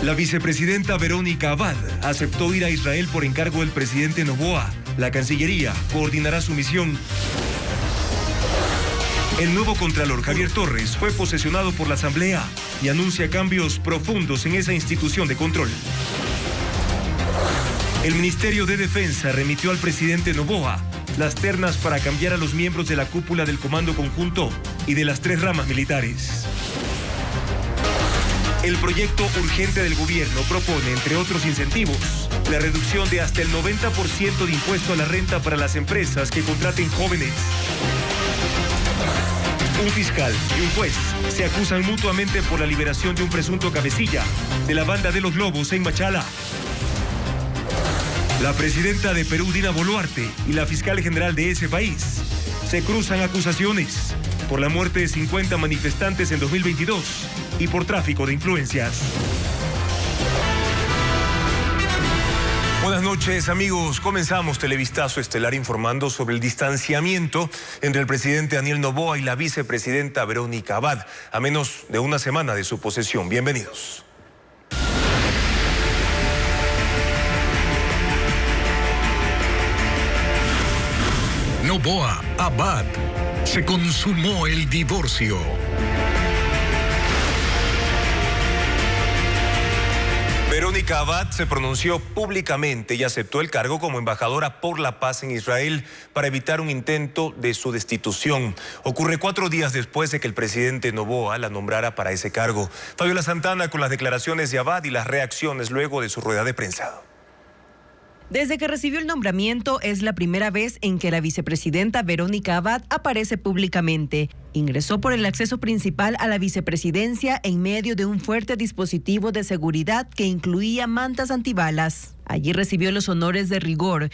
La vicepresidenta Verónica Abad aceptó ir a Israel por encargo del presidente Noboa. La Cancillería coordinará su misión. El nuevo contralor Javier Torres fue posesionado por la Asamblea y anuncia cambios profundos en esa institución de control. El Ministerio de Defensa remitió al presidente Noboa las ternas para cambiar a los miembros de la cúpula del Comando Conjunto y de las 3 ramas militares. El proyecto urgente del gobierno propone, entre otros incentivos, la reducción de hasta el 90% de impuesto a la renta para las empresas que contraten jóvenes. Un fiscal y un juez se acusan mutuamente por la liberación de un presunto cabecilla de la banda de los Lobos en Machala. La presidenta de Perú, Dina Boluarte, y la fiscal general de ese país se cruzan acusaciones por la muerte de 50 manifestantes en 2022 y por tráfico de influencias. Buenas noches, amigos. Comenzamos Televistazo Estelar informando sobre el distanciamiento entre el presidente Daniel Noboa y la vicepresidenta Verónica Abad, a menos de una semana de su posesión. Bienvenidos. Noboa, Abad. Se consumó el divorcio. Verónica Abad se pronunció públicamente y aceptó el cargo como embajadora por la paz en Israel para evitar un intento de su destitución. Ocurre 4 días después de que el presidente Noboa la nombrara para ese cargo. Fabiola Santana con las declaraciones de Abad y las reacciones luego de su rueda de prensa. Desde que recibió el nombramiento, es la primera vez en que la vicepresidenta Verónica Abad aparece públicamente. Ingresó por el acceso principal a la vicepresidencia en medio de un fuerte dispositivo de seguridad que incluía mantas antibalas. Allí recibió los honores de rigor.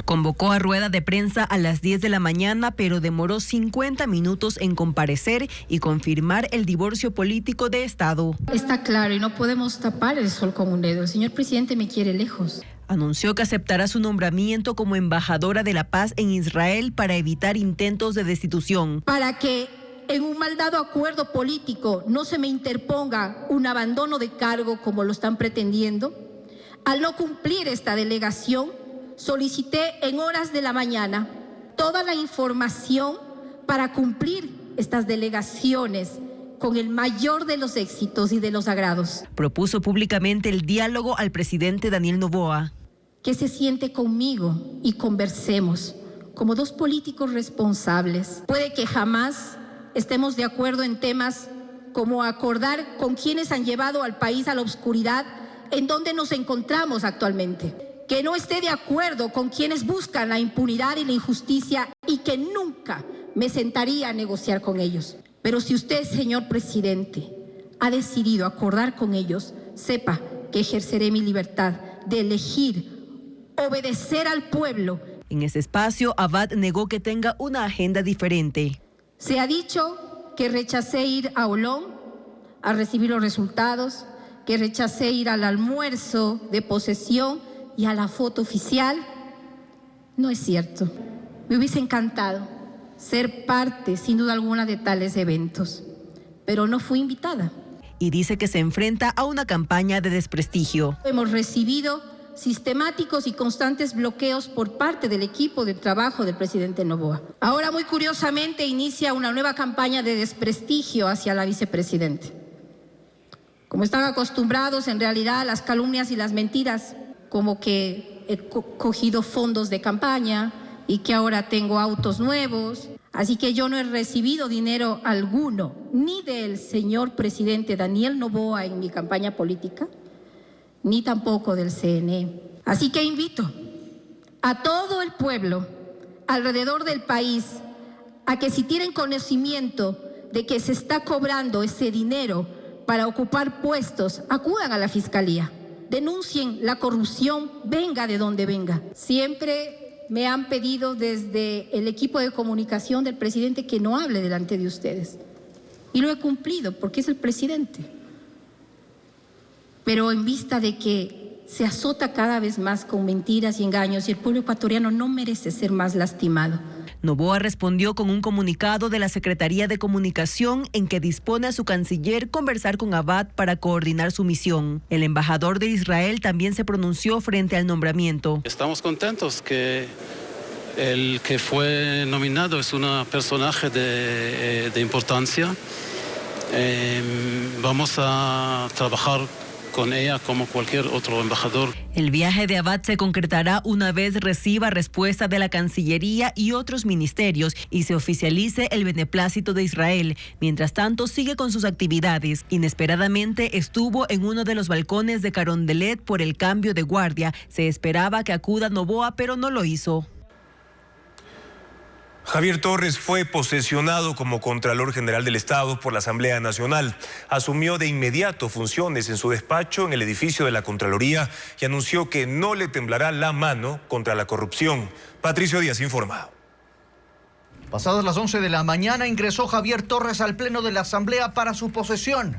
Convocó a rueda de prensa a las 10 de la mañana, pero demoró 50 minutos en comparecer y confirmar el divorcio político de Estado. Está claro y no podemos tapar el sol con un dedo. El señor presidente me quiere lejos. Anunció que aceptará su nombramiento como embajadora de la paz en Israel para evitar intentos de destitución. Para que en un mal dado acuerdo político no se me interponga un abandono de cargo como lo están pretendiendo, al no cumplir esta delegación, solicité en horas de la mañana toda la información para cumplir estas delegaciones con el mayor de los éxitos y de los agrados. Propuso públicamente el diálogo al presidente Daniel Noboa. Que se siente conmigo y conversemos como 2 políticos responsables. Puede que jamás estemos de acuerdo en temas como acordar con quienes han llevado al país a la oscuridad en donde nos encontramos actualmente. Que no esté de acuerdo con quienes buscan la impunidad y la injusticia y que nunca me sentaría a negociar con ellos. Pero si usted, señor presidente, ha decidido acordar con ellos, sepa que ejerceré mi libertad de elegir, obedecer al pueblo. En ese espacio, Abad negó que tenga una agenda diferente. Se ha dicho que rechacé ir a Olón a recibir los resultados, que rechacé ir al almuerzo de posesión y a la foto oficial. No es cierto. Me hubiese encantado ser parte, sin duda alguna, de tales eventos, pero no fui invitada. Y dice que se enfrenta a una campaña de desprestigio. Hemos recibido sistemáticos y constantes bloqueos por parte del equipo de trabajo del presidente Noboa. Ahora, muy curiosamente, inicia una nueva campaña de desprestigio hacia la vicepresidenta. Como están acostumbrados, en realidad, a las calumnias y las mentiras, como que he cogido fondos de campaña y que ahora tengo autos nuevos. Así que yo no he recibido dinero alguno, ni del señor presidente Daniel Noboa en mi campaña política, ni tampoco del CNE. Así que invito a todo el pueblo alrededor del país a que si tienen conocimiento de que se está cobrando ese dinero para ocupar puestos, acudan a la Fiscalía. Denuncien la corrupción, venga de donde venga. Siempre me han pedido desde el equipo de comunicación del presidente que no hable delante de ustedes. Y lo he cumplido porque es el presidente. Pero en vista de que se azota cada vez más con mentiras y engaños y el pueblo ecuatoriano no merece ser más lastimado. Noboa respondió con un comunicado de la Secretaría de Comunicación en que dispone a su canciller conversar con Abad para coordinar su misión. El embajador de Israel también se pronunció frente al nombramiento. Estamos contentos que el que fue nominado es un personaje de importancia. Vamos a trabajar con ella como cualquier otro embajador. El viaje de Abad se concretará una vez reciba respuesta de la Cancillería y otros ministerios y se oficialice el beneplácito de Israel. Mientras tanto, sigue con sus actividades. Inesperadamente estuvo en uno de los balcones de Carondelet por el cambio de guardia. Se esperaba que acuda Noboa, pero no lo hizo. Javier Torres fue posesionado como Contralor General del Estado por la Asamblea Nacional. Asumió de inmediato funciones en su despacho en el edificio de la Contraloría y anunció que no le temblará la mano contra la corrupción. Patricio Díaz informa. Pasadas las 11 de la mañana ingresó Javier Torres al pleno de la Asamblea para su posesión.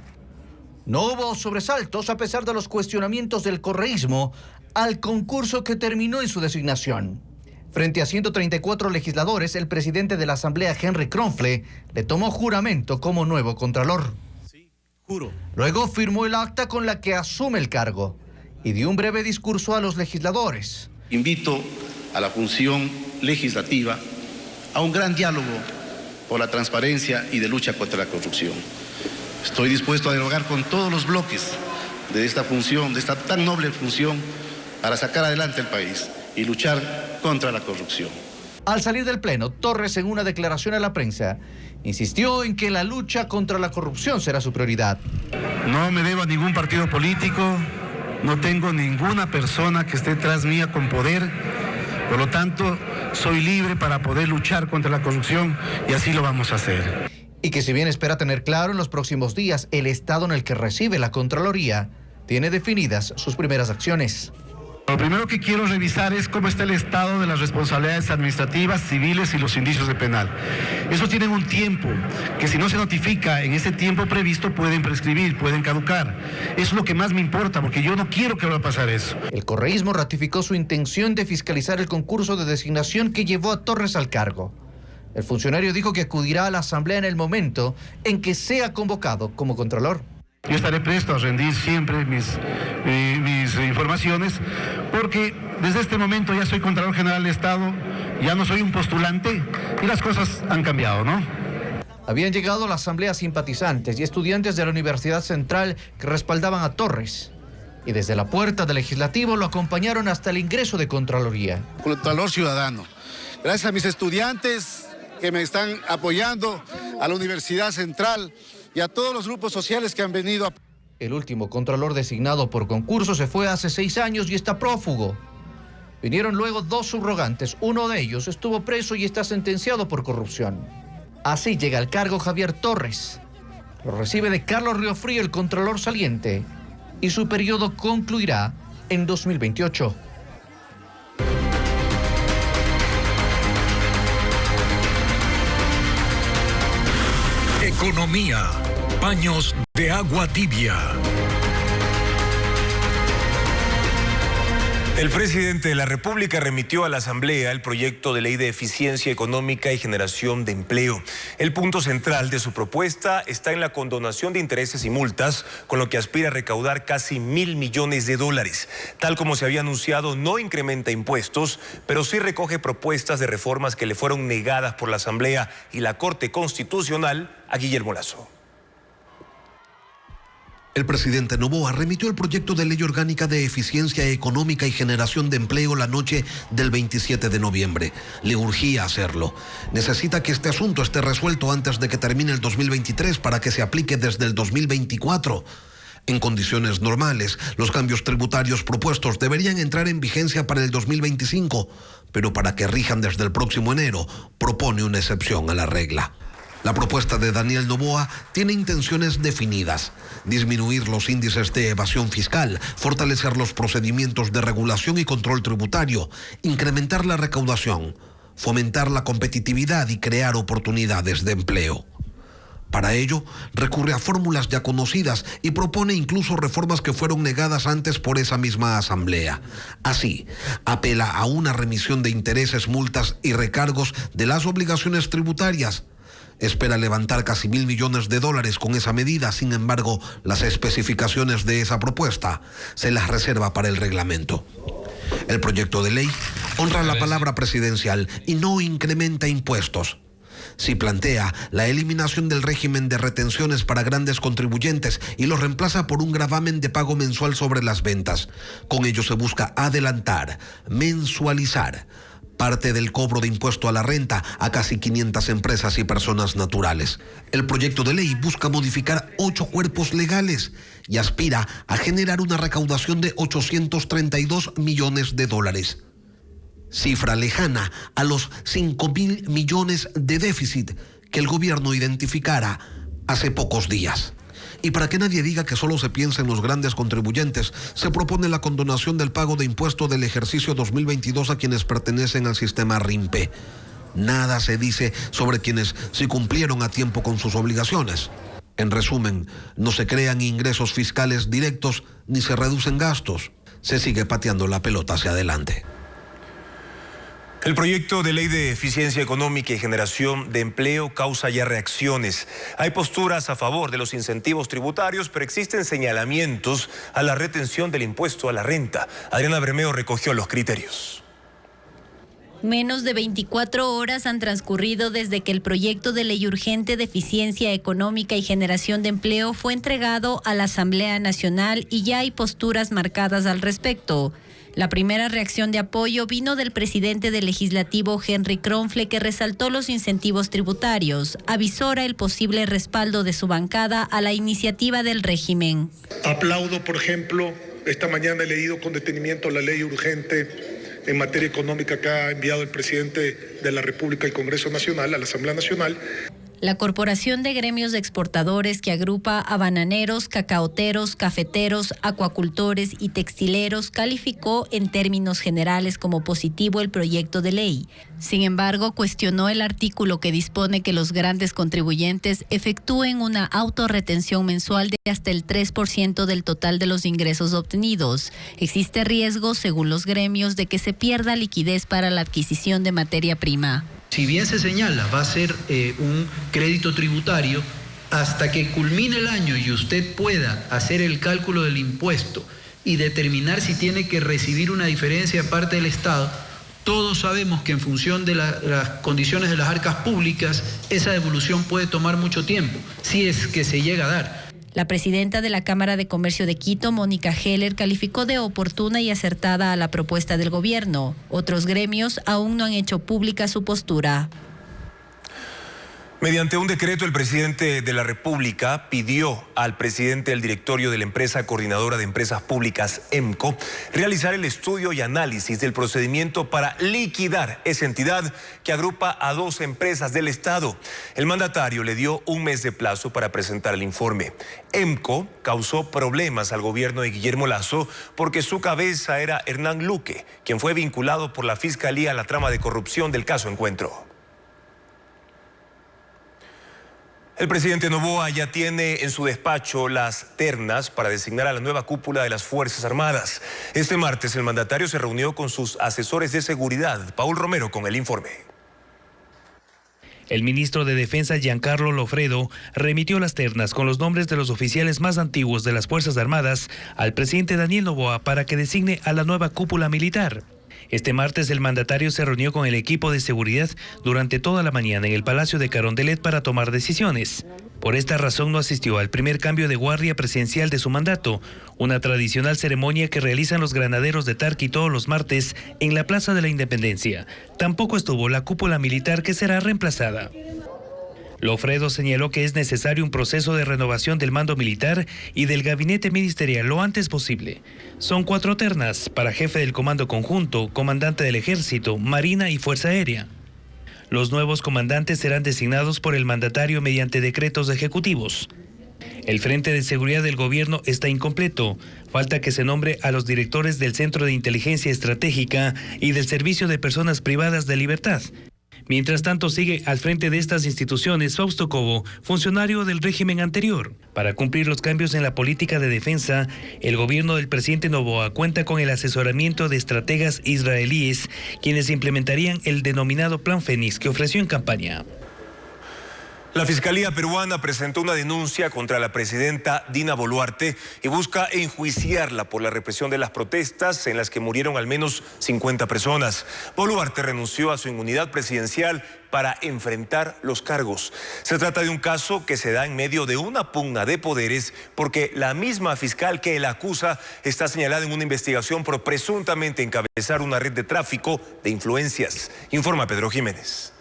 No hubo sobresaltos a pesar de los cuestionamientos del correísmo al concurso que terminó en su designación. Frente a 134 legisladores, el presidente de la Asamblea, Henry Kronfle, le tomó juramento como nuevo Contralor. Sí, juro. Luego firmó el acta con la que asume el cargo y dio un breve discurso a los legisladores. Invito a la función legislativa a un gran diálogo por la transparencia y de lucha contra la corrupción. Estoy dispuesto a dialogar con todos los bloques de esta función, de esta tan noble función, para sacar adelante el país y luchar contra la corrupción. Al salir del pleno, Torres, en una declaración a la prensa, insistió en que la lucha contra la corrupción será su prioridad. No me debo a ningún partido político, no tengo ninguna persona que esté tras mía con poder, por lo tanto, soy libre para poder luchar contra la corrupción y así lo vamos a hacer. Y que si bien espera tener claro en los próximos días el estado en el que recibe la Contraloría, tiene definidas sus primeras acciones. Lo primero que quiero revisar es cómo está el estado de las responsabilidades administrativas, civiles y los indicios de penal. Esos tienen un tiempo, que si no se notifica en ese tiempo previsto pueden prescribir, pueden caducar. Eso es lo que más me importa, porque yo no quiero que vaya a pasar eso. El correísmo ratificó su intención de fiscalizar el concurso de designación que llevó a Torres al cargo. El funcionario dijo que acudirá a la Asamblea en el momento en que sea convocado como Contralor. Yo estaré presto a rendir siempre mis informaciones, porque desde este momento ya soy Contralor General del Estado, ya no soy un postulante y las cosas han cambiado, ¿no? Habían llegado a la Asamblea simpatizantes y estudiantes de la Universidad Central que respaldaban a Torres. Y desde la puerta del Legislativo lo acompañaron hasta el ingreso de Contraloría. Contralor ciudadano. Gracias a mis estudiantes que me están apoyando, a la Universidad Central y a todos los grupos sociales que han venido a... El último Contralor designado por concurso se fue hace 6 años y está prófugo. Vinieron luego 2 subrogantes. Uno de ellos estuvo preso y está sentenciado por corrupción. Así llega al cargo Javier Torres. Lo recibe de Carlos Riofrío, el Contralor saliente, y su periodo concluirá en 2028. Economía. Paños de agua tibia. El presidente de la República remitió a la Asamblea el proyecto de ley de eficiencia económica y generación de empleo. El punto central de su propuesta está en la condonación de intereses y multas, con lo que aspira a recaudar casi $1.000 millones. Tal como se había anunciado, no incrementa impuestos, pero sí recoge propuestas de reformas que le fueron negadas por la Asamblea y la Corte Constitucional a Guillermo Lasso. El presidente Noboa remitió el proyecto de ley orgánica de eficiencia económica y generación de empleo la noche del 27 de noviembre. Le urgía hacerlo. Necesita que este asunto esté resuelto antes de que termine el 2023 para que se aplique desde el 2024. En condiciones normales, los cambios tributarios propuestos deberían entrar en vigencia para el 2025, pero para que rijan desde el próximo enero, propone una excepción a la regla. La propuesta de Daniel Noboa tiene intenciones definidas: disminuir los índices de evasión fiscal, fortalecer los procedimientos de regulación y control tributario, incrementar la recaudación, fomentar la competitividad y crear oportunidades de empleo. Para ello, recurre a fórmulas ya conocidas y propone incluso reformas que fueron negadas antes por esa misma Asamblea. Así, apela a una remisión de intereses, multas y recargos de las obligaciones tributarias. Espera levantar casi $1.000 millones con esa medida. Sin embargo, las especificaciones de esa propuesta se las reserva para el reglamento. El proyecto de ley honra la palabra presidencial y no incrementa impuestos. Sí plantea la eliminación del régimen de retenciones para grandes contribuyentes y lo reemplaza por un gravamen de pago mensual sobre las ventas. Con ello se busca adelantar, mensualizar parte del cobro de impuesto a la renta a casi 500 empresas y personas naturales. El proyecto de ley busca modificar 8 cuerpos legales y aspira a generar una recaudación de $832 millones. Cifra lejana a los 5.000 millones de déficit que el gobierno identificara hace pocos días. Y para que nadie diga que solo se piensa en los grandes contribuyentes, se propone la condonación del pago de impuesto del ejercicio 2022 a quienes pertenecen al sistema RIMPE. Nada se dice sobre quienes sí cumplieron a tiempo con sus obligaciones. En resumen, no se crean ingresos fiscales directos ni se reducen gastos. Se sigue pateando la pelota hacia adelante. El proyecto de ley de eficiencia económica y generación de empleo causa ya reacciones. Hay posturas a favor de los incentivos tributarios, pero existen señalamientos a la retención del impuesto a la renta. Adriana Bermeo recogió los criterios. Menos de 24 horas han transcurrido desde que el proyecto de ley urgente de eficiencia económica y generación de empleo fue entregado a la Asamblea Nacional y ya hay posturas marcadas al respecto. La primera reacción de apoyo vino del presidente del Legislativo, Henry Kronfle, que resaltó los incentivos tributarios. Avisora el posible respaldo de su bancada a la iniciativa del régimen. Aplaudo, por ejemplo, esta mañana he leído con detenimiento la ley urgente en materia económica que ha enviado el presidente de la República al Congreso Nacional, a la Asamblea Nacional. La Corporación de Gremios de Exportadores, que agrupa a bananeros, cacaoteros, cafeteros, acuacultores y textileros, calificó en términos generales como positivo el proyecto de ley. Sin embargo, cuestionó el artículo que dispone que los grandes contribuyentes efectúen una autorretención mensual de hasta el 3% del total de los ingresos obtenidos. Existe riesgo, según los gremios, de que se pierda liquidez para la adquisición de materia prima. Si bien se señala, va a ser un crédito tributario, hasta que culmine el año y usted pueda hacer el cálculo del impuesto y determinar si tiene que recibir una diferencia parte del Estado, todos sabemos que en función de las condiciones de las arcas públicas, esa devolución puede tomar mucho tiempo, si es que se llega a dar. La presidenta de la Cámara de Comercio de Quito, Mónica Heller, calificó de oportuna y acertada a la propuesta del gobierno. Otros gremios aún no han hecho pública su postura. Mediante un decreto, el presidente de la República pidió al presidente del directorio de la empresa coordinadora de empresas públicas, EMCO, realizar el estudio y análisis del procedimiento para liquidar esa entidad que agrupa a 2 empresas del Estado. El mandatario le dio un mes de plazo para presentar el informe. EMCO causó problemas al gobierno de Guillermo Lasso porque su cabeza era Hernán Luque, quien fue vinculado por la Fiscalía a la trama de corrupción del caso Encuentro. El presidente Noboa ya tiene en su despacho las ternas para designar a la nueva cúpula de las Fuerzas Armadas. Este martes el mandatario se reunió con sus asesores de seguridad. Paul Romero con el informe. El ministro de Defensa, Giancarlo Lofredo, remitió las ternas con los nombres de los oficiales más antiguos de las Fuerzas Armadas al presidente Daniel Noboa para que designe a la nueva cúpula militar. Este martes el mandatario se reunió con el equipo de seguridad durante toda la mañana en el Palacio de Carondelet para tomar decisiones. Por esta razón no asistió al primer cambio de guardia presidencial de su mandato, una tradicional ceremonia que realizan los granaderos de Tarqui todos los martes en la Plaza de la Independencia. Tampoco estuvo la cúpula militar que será reemplazada. Lofredo señaló que es necesario un proceso de renovación del mando militar y del gabinete ministerial lo antes posible. Son 4 ternas para jefe del Comando Conjunto, comandante del Ejército, Marina y Fuerza Aérea. Los nuevos comandantes serán designados por el mandatario mediante decretos ejecutivos. El Frente de Seguridad del Gobierno está incompleto. Falta que se nombre a los directores del Centro de Inteligencia Estratégica y del Servicio de Personas Privadas de Libertad. Mientras tanto, sigue al frente de estas instituciones Fausto Cobo, funcionario del régimen anterior. Para cumplir los cambios en la política de defensa, el gobierno del presidente Noboa cuenta con el asesoramiento de estrategas israelíes, quienes implementarían el denominado Plan Fénix que ofreció en campaña. La Fiscalía peruana presentó una denuncia contra la presidenta Dina Boluarte y busca enjuiciarla por la represión de las protestas en las que murieron al menos 50 personas. Boluarte renunció a su inmunidad presidencial para enfrentar los cargos. Se trata de un caso que se da en medio de una pugna de poderes porque la misma fiscal que la acusa está señalada en una investigación por presuntamente encabezar una red de tráfico de influencias. Informa Pedro Jiménez.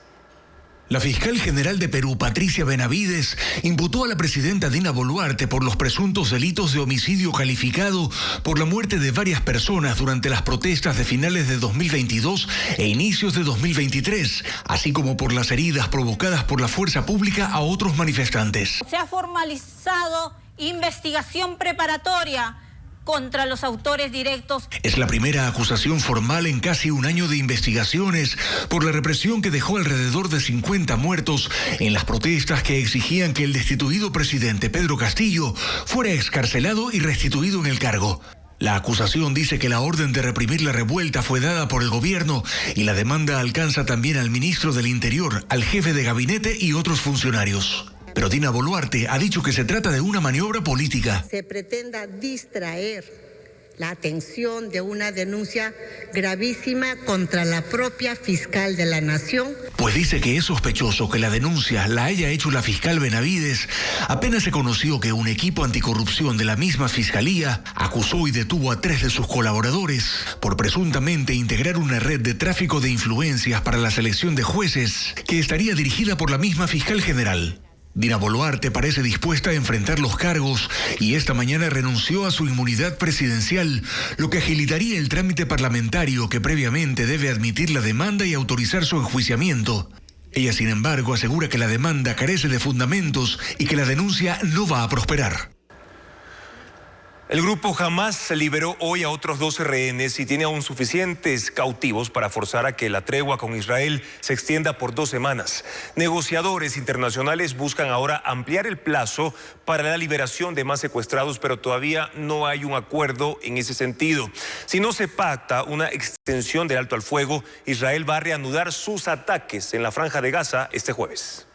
La fiscal general de Perú, Patricia Benavides, imputó a la presidenta Dina Boluarte por los presuntos delitos de homicidio calificado por la muerte de varias personas durante las protestas de finales de 2022 e inicios de 2023, así como por las heridas provocadas por la fuerza pública a otros manifestantes. Se ha formalizado investigación preparatoria contra los autores directos. Es la primera acusación formal en casi un año de investigaciones por la represión que dejó alrededor de 50 muertos en las protestas que exigían que el destituido presidente Pedro Castillo fuera excarcelado y restituido en el cargo. La acusación dice que la orden de reprimir la revuelta fue dada por el gobierno y la demanda alcanza también al ministro del Interior, al jefe de gabinete y otros funcionarios. Pero Dina Boluarte ha dicho que se trata de una maniobra política. Se pretenda distraer la atención de una denuncia gravísima contra la propia fiscal de la Nación. Pues dice que es sospechoso que la denuncia la haya hecho la fiscal Benavides. Apenas se conoció que un equipo anticorrupción de la misma fiscalía acusó y detuvo a 3 de sus colaboradores por presuntamente integrar una red de tráfico de influencias para la selección de jueces que estaría dirigida por la misma fiscal general. Dina Boluarte parece dispuesta a enfrentar los cargos y esta mañana renunció a su inmunidad presidencial, lo que agilitaría el trámite parlamentario que previamente debe admitir la demanda y autorizar su enjuiciamiento. Ella, sin embargo, asegura que la demanda carece de fundamentos y que la denuncia no va a prosperar. El grupo Hamás liberó hoy a otros 12 rehenes y tiene aún suficientes cautivos para forzar a que la tregua con Israel se extienda por 2 semanas. Negociadores internacionales buscan ahora ampliar el plazo para la liberación de más secuestrados, pero todavía no hay un acuerdo en ese sentido. Si no se pacta una extensión del alto al fuego, Israel va a reanudar sus ataques en la Franja de Gaza este jueves.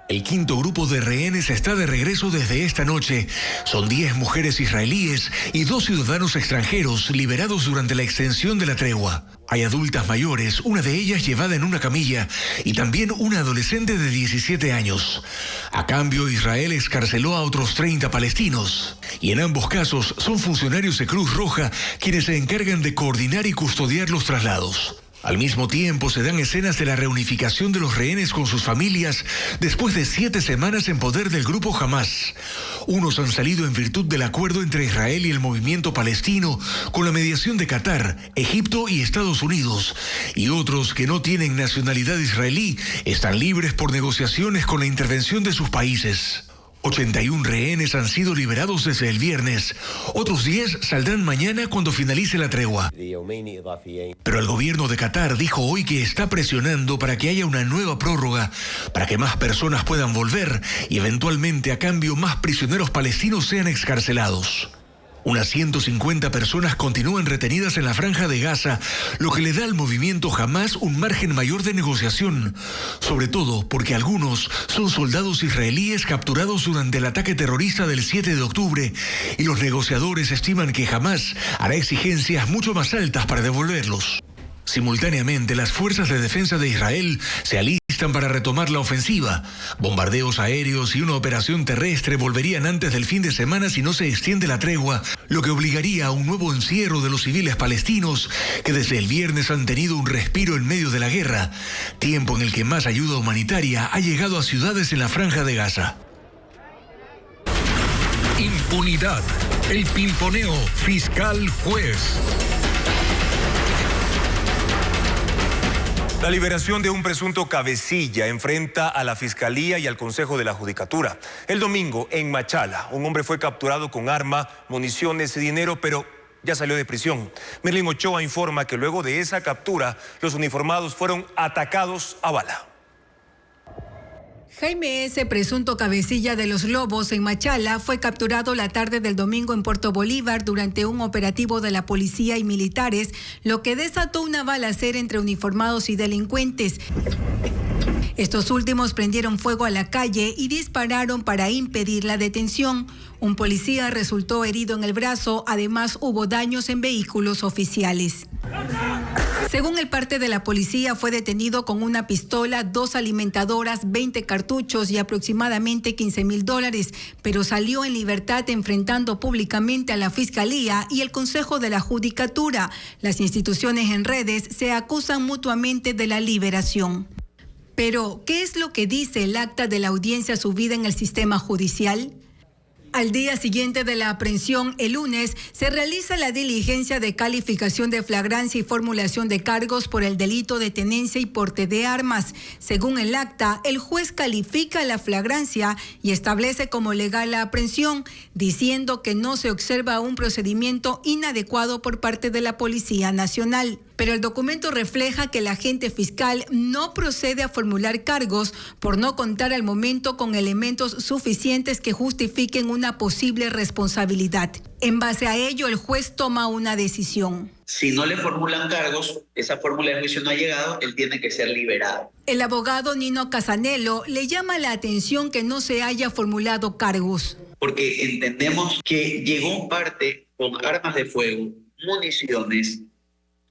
El quinto grupo de rehenes está de regreso desde esta noche. Son 10 mujeres israelíes y 2 ciudadanos extranjeros liberados durante la extensión de la tregua. Hay adultas mayores, una de ellas llevada en una camilla, y también una adolescente de 17 años. A cambio, Israel excarceló a otros 30 palestinos. Y en ambos casos son funcionarios de Cruz Roja quienes se encargan de coordinar y custodiar los traslados. Al mismo tiempo se dan escenas de la reunificación de los rehenes con sus familias después de 7 semanas en poder del grupo Hamás. Unos han salido en virtud del acuerdo entre Israel y el movimiento palestino con la mediación de Qatar, Egipto y Estados Unidos. Y otros que no tienen nacionalidad israelí están libres por negociaciones con la intervención de sus países. 81 rehenes han sido liberados desde el viernes. Otros 10 saldrán mañana cuando finalice la tregua. Pero el gobierno de Qatar dijo hoy que está presionando para que haya una nueva prórroga, para que más personas puedan volver y eventualmente a cambio más prisioneros palestinos sean excarcelados. Unas 150 personas continúan retenidas en la Franja de Gaza, lo que le da al movimiento Hamás un margen mayor de negociación, sobre todo porque algunos son soldados israelíes capturados durante el ataque terrorista del 7 de octubre y los negociadores estiman que Hamás hará exigencias mucho más altas para devolverlos. Simultáneamente, las fuerzas de defensa de Israel se alistan para retomar la ofensiva. Bombardeos aéreos y una operación terrestre volverían antes del fin de semana si no se extiende la tregua, lo que obligaría a un nuevo encierro de los civiles palestinos que desde el viernes han tenido un respiro en medio de la guerra, tiempo en el que más ayuda humanitaria ha llegado a ciudades en la Franja de Gaza. Impunidad, el pimponeo fiscal-juez. La liberación de un presunto cabecilla enfrenta a la Fiscalía y al Consejo de la Judicatura. El domingo, en Machala, un hombre fue capturado con arma, municiones y dinero, pero ya salió de prisión. Merlin Ochoa informa que luego de esa captura, los uniformados fueron atacados a bala. Jaime S., presunto cabecilla de los Lobos en Machala, fue capturado la tarde del domingo en Puerto Bolívar durante un operativo de la policía y militares, lo que desató una balacera entre uniformados y delincuentes. Estos últimos prendieron fuego a la calle y dispararon para impedir la detención. Un policía resultó herido en el brazo, además hubo daños en vehículos oficiales. Según el parte de la policía, fue detenido con una pistola, 2 alimentadoras, 20 cartuchos y aproximadamente $15,000, pero salió en libertad enfrentando públicamente a la Fiscalía y el Consejo de la Judicatura. Las instituciones en redes se acusan mutuamente de la liberación. Pero, ¿qué es lo que dice el acta de la audiencia subida en el sistema judicial? Al día siguiente de la aprehensión, el lunes, se realiza la diligencia de calificación de flagrancia y formulación de cargos por el delito de tenencia y porte de armas. Según el acta, el juez califica la flagrancia y establece como legal la aprehensión, diciendo que no se observa un procedimiento inadecuado por parte de la Policía Nacional. Pero el documento refleja que el agente fiscal no procede a formular cargos por no contar al momento con elementos suficientes que justifiquen una posible responsabilidad. En base a ello, el juez toma una decisión. Si no le formulan cargos, esa fórmula de juicio no ha llegado, él tiene que ser liberado. El abogado Nino Casanello le llama la atención que no se haya formulado cargos. Porque entendemos que llegó un parte con armas de fuego, municiones,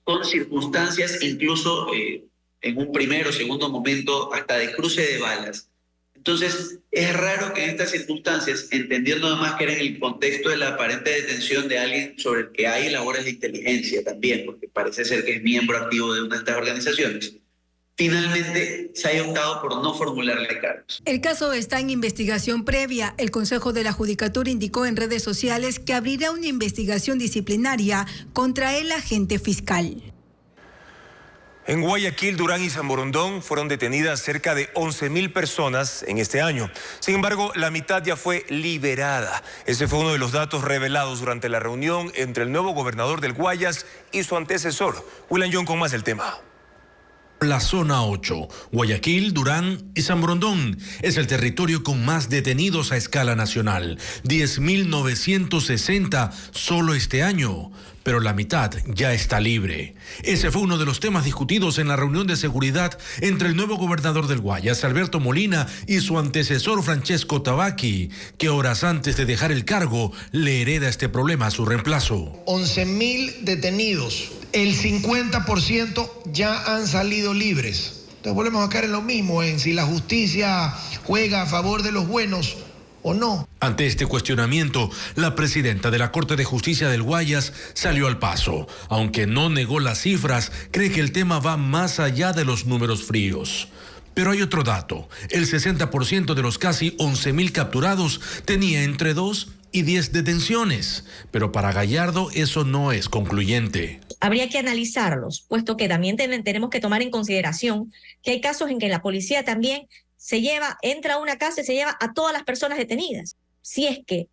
con circunstancias incluso en un primer o segundo momento hasta de cruce de balas. Entonces, es raro que en estas circunstancias, entendiendo además que era en el contexto de la aparente detención de alguien sobre el que hay labores de inteligencia también, porque parece ser que es miembro activo de una de estas organizaciones, finalmente se haya optado por no formularle cargos. El caso está en investigación previa. El Consejo de la Judicatura indicó en redes sociales que abrirá una investigación disciplinaria contra el agente fiscal. En Guayaquil, Durán y San Borondón fueron detenidas cerca de 11,000 personas en este año. Sin embargo, la mitad ya fue liberada. Ese fue uno de los datos revelados durante la reunión entre el nuevo gobernador del Guayas y su antecesor. William John con más del tema. La zona 8, Guayaquil, Durán y San Borondón, es el territorio con más detenidos a escala nacional, 10.960 solo este año, pero la mitad ya está libre. Ese fue uno de los temas discutidos en la reunión de seguridad entre el nuevo gobernador del Guayas, Alberto Molina, y su antecesor Francesco Tabaqui, que horas antes de dejar el cargo le hereda este problema a su reemplazo. 11,000 detenidos. El 50% ya han salido libres. Entonces volvemos a caer en lo mismo, en si la justicia juega a favor de los buenos o no. Ante este cuestionamiento, la presidenta de la Corte de Justicia del Guayas salió al paso. Aunque no negó las cifras, cree que el tema va más allá de los números fríos. Pero hay otro dato. El 60% de los casi 11,000 capturados tenía entre 2 y 10 detenciones. Pero para Gallardo eso no es concluyente. Habría que analizarlos, puesto que también tenemos que tomar en consideración que hay casos en que la policía también entra a una casa y se lleva a todas las personas detenidas. Si es que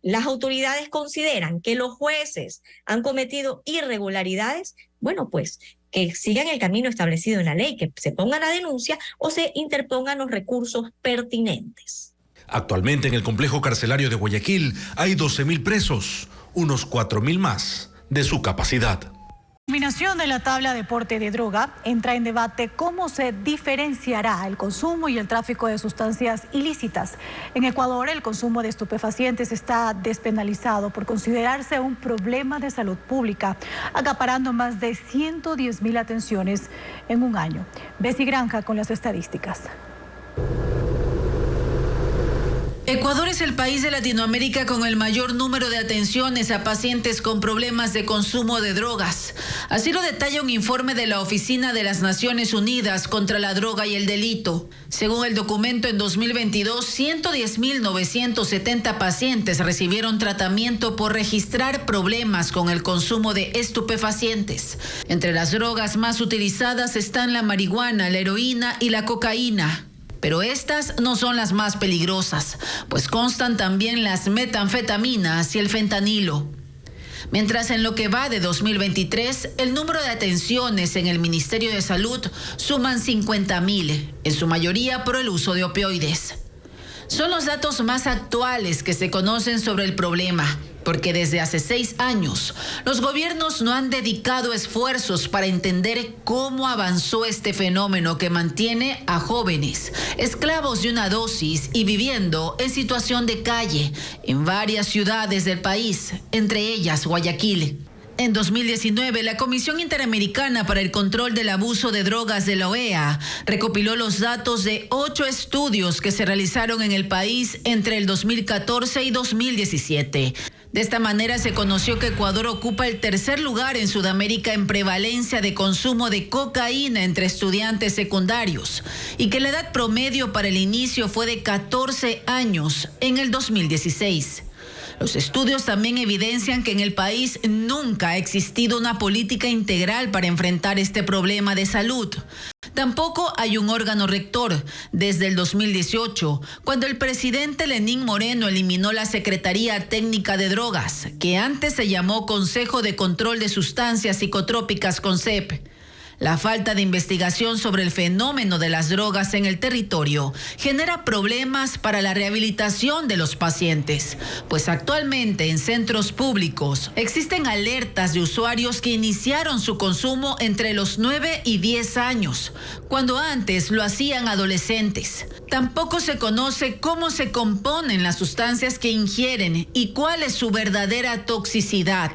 las autoridades consideran que los jueces han cometido irregularidades, bueno, pues que sigan el camino establecido en la ley, que se pongan a denuncia o se interpongan los recursos pertinentes. Actualmente en el complejo carcelario de Guayaquil hay 12,000 presos, unos 4,000 más de su capacidad. La eliminación de la tabla de porte de droga entra en debate cómo se diferenciará el consumo y el tráfico de sustancias ilícitas. En Ecuador, el consumo de estupefacientes está despenalizado por considerarse un problema de salud pública, acaparando más de 110,000 atenciones en un año. Bessie Granja con las estadísticas. Ecuador es el país de Latinoamérica con el mayor número de atenciones a pacientes con problemas de consumo de drogas. Así lo detalla un informe de la Oficina de las Naciones Unidas contra la Droga y el Delito. Según el documento, en 2022, 110,970 pacientes recibieron tratamiento por registrar problemas con el consumo de estupefacientes. Entre las drogas más utilizadas están la marihuana, la heroína y la cocaína. Pero estas no son las más peligrosas, pues constan también las metanfetaminas y el fentanilo. Mientras en lo que va de 2023, el número de atenciones en el Ministerio de Salud suman 50.000, en su mayoría por el uso de opioides. Son los datos más actuales que se conocen sobre el problema, porque desde hace 6 años los gobiernos no han dedicado esfuerzos para entender cómo avanzó este fenómeno que mantiene a jóvenes esclavos de una dosis y viviendo en situación de calle en varias ciudades del país, entre ellas Guayaquil. En 2019, la Comisión Interamericana para el Control del Abuso de Drogas de la OEA recopiló los datos de 8 estudios que se realizaron en el país entre el 2014 y 2017. De esta manera se conoció que Ecuador ocupa el 3er lugar en Sudamérica en prevalencia de consumo de cocaína entre estudiantes secundarios y que la edad promedio para el inicio fue de 14 años en el 2016. Los estudios también evidencian que en el país nunca ha existido una política integral para enfrentar este problema de salud. Tampoco hay un órgano rector desde el 2018, cuando el presidente Lenín Moreno eliminó la Secretaría Técnica de Drogas, que antes se llamó Consejo de Control de Sustancias Psicotrópicas CONSEP. La falta de investigación sobre el fenómeno de las drogas en el territorio genera problemas para la rehabilitación de los pacientes, pues actualmente en centros públicos existen alertas de usuarios que iniciaron su consumo entre los 9 y 10 años, cuando antes lo hacían adolescentes. Tampoco se conoce cómo se componen las sustancias que ingieren y cuál es su verdadera toxicidad.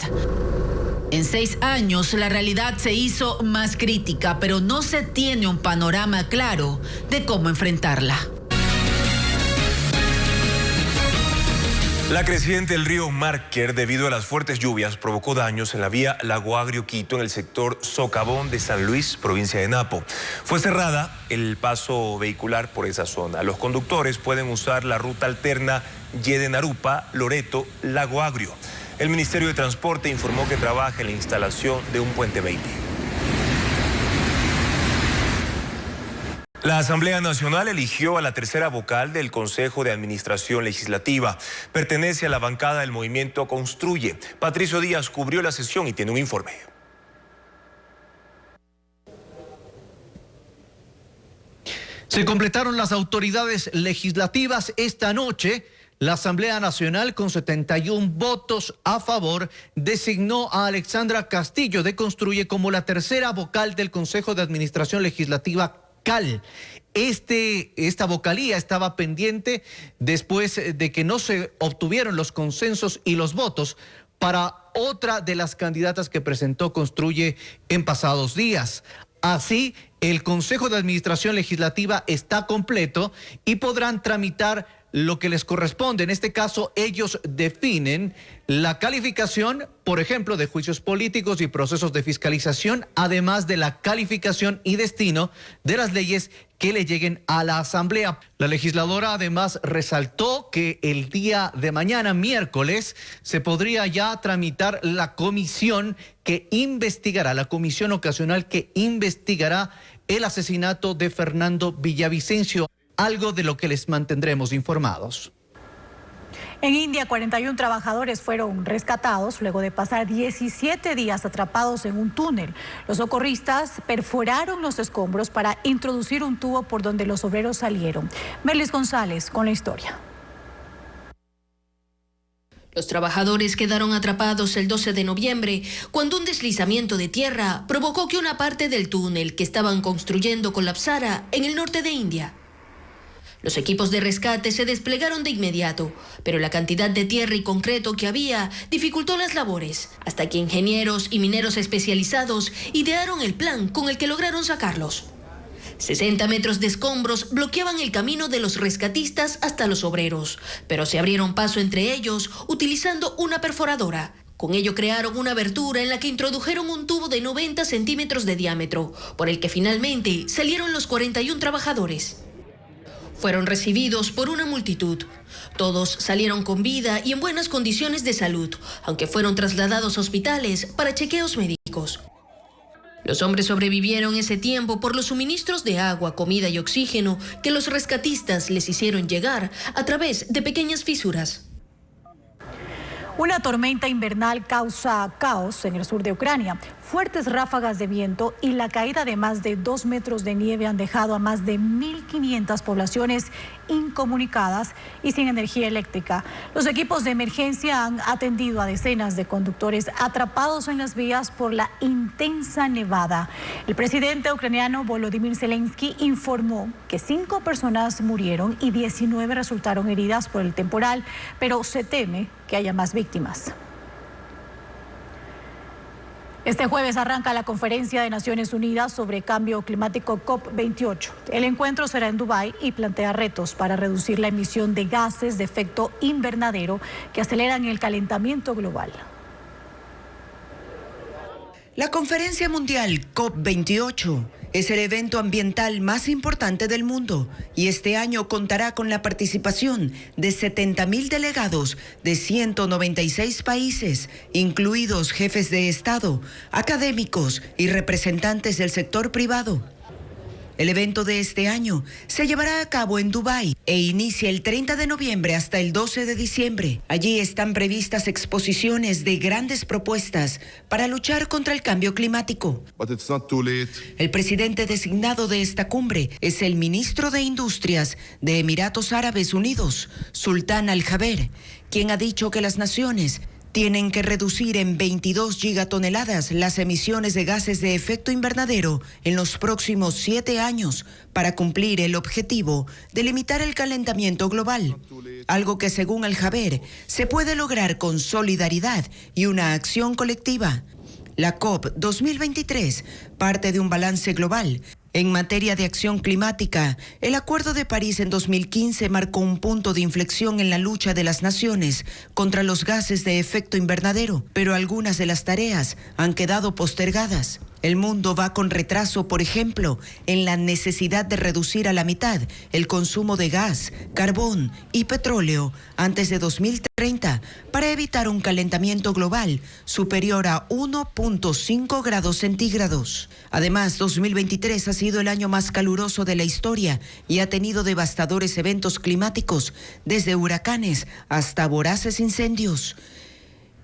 En 6 años, la realidad se hizo más crítica, pero no se tiene un panorama claro de cómo enfrentarla. La creciente del río Márquer, debido a las fuertes lluvias, provocó daños en la vía Lago Agrio-Quito en el sector Socavón de San Luis, provincia de Napo. Fue cerrada el paso vehicular por esa zona. Los conductores pueden usar la ruta alterna Yedenarupa-Loreto-Lago Agrio. El Ministerio de Transporte informó que trabaja en la instalación de un puente 20. La Asamblea Nacional eligió a la 3ª vocal del Consejo de Administración Legislativa. Pertenece a la bancada del movimiento Construye. Patricio Díaz cubrió la sesión y tiene un informe. Se completaron las autoridades legislativas esta noche. La Asamblea Nacional, con 71 votos a favor, designó a Alexandra Castillo de Construye como la 3ª vocal del Consejo de Administración Legislativa CAL. Esta vocalía estaba pendiente después de que no se obtuvieron los consensos y los votos para otra de las candidatas que presentó Construye en pasados días. Así, el Consejo de Administración Legislativa está completo y podrán tramitar lo que les corresponde. En este caso, ellos definen la calificación, por ejemplo, de juicios políticos y procesos de fiscalización, además de la calificación y destino de las leyes que le lleguen a la Asamblea. La legisladora además resaltó que el día de mañana, miércoles, se podría ya tramitar la comisión que investigará, la comisión ocasional que investigará el asesinato de Fernando Villavicencio. Algo de lo que les mantendremos informados. En India, 41 trabajadores fueron rescatados luego de pasar 17 días atrapados en un túnel. Los socorristas perforaron los escombros para introducir un tubo por donde los obreros salieron. Merlis González con la historia. Los trabajadores quedaron atrapados el 12 de noviembre cuando un deslizamiento de tierra provocó que una parte del túnel que estaban construyendo colapsara en el norte de India. Los equipos de rescate se desplegaron de inmediato, pero la cantidad de tierra y concreto que había dificultó las labores, hasta que ingenieros y mineros especializados idearon el plan con el que lograron sacarlos. 60 metros de escombros bloqueaban el camino de los rescatistas hasta los obreros, pero se abrieron paso entre ellos utilizando una perforadora. Con ello crearon una abertura en la que introdujeron un tubo de 90 centímetros de diámetro, por el que finalmente salieron los 41 trabajadores. Fueron recibidos por una multitud. Todos salieron con vida y en buenas condiciones de salud, aunque fueron trasladados a hospitales para chequeos médicos. Los hombres sobrevivieron ese tiempo por los suministros de agua, comida y oxígeno que los rescatistas les hicieron llegar a través de pequeñas fisuras. Una tormenta invernal causa caos en el sur de Ucrania. Fuertes ráfagas de viento y la caída de más de 2 metros de nieve han dejado a más de 1.500 poblaciones incomunicadas y sin energía eléctrica. Los equipos de emergencia han atendido a decenas de conductores atrapados en las vías por la intensa nevada. El presidente ucraniano Volodymyr Zelensky informó que 5 personas murieron y 19 resultaron heridas por el temporal, pero se teme que haya más víctimas. Este jueves arranca la Conferencia de Naciones Unidas sobre Cambio Climático COP28. El encuentro será en Dubái y plantea retos para reducir la emisión de gases de efecto invernadero que aceleran el calentamiento global. La Conferencia Mundial COP28 es el evento ambiental más importante del mundo y este año contará con la participación de 70.000 delegados de 196 países, incluidos jefes de Estado, académicos y representantes del sector privado. El evento de este año se llevará a cabo en Dubái e inicia el 30 de noviembre hasta el 12 de diciembre. Allí están previstas exposiciones de grandes propuestas para luchar contra el cambio climático. El presidente designado de esta cumbre es el ministro de Industrias de Emiratos Árabes Unidos, Sultán Al-Jaber, quien ha dicho que las naciones tienen que reducir en 22 gigatoneladas las emisiones de gases de efecto invernadero en los próximos 7 años para cumplir el objetivo de limitar el calentamiento global, algo que según Al-Jaber se puede lograr con solidaridad y una acción colectiva. La COP 2023 parte de un balance global. En materia de acción climática, el Acuerdo de París en 2015 marcó un punto de inflexión en la lucha de las naciones contra los gases de efecto invernadero, pero algunas de las tareas han quedado postergadas. El mundo va con retraso, por ejemplo, en la necesidad de reducir a la mitad el consumo de gas, carbón y petróleo antes de 2030 para evitar un calentamiento global superior a 1.5 grados centígrados. Además, 2023 ha sido el año más caluroso de la historia y ha tenido devastadores eventos climáticos, desde huracanes hasta voraces incendios.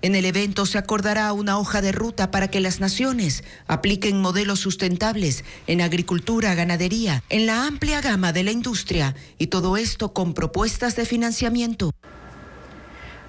En el evento se acordará una hoja de ruta para que las naciones apliquen modelos sustentables en agricultura, ganadería, en la amplia gama de la industria, y todo esto con propuestas de financiamiento.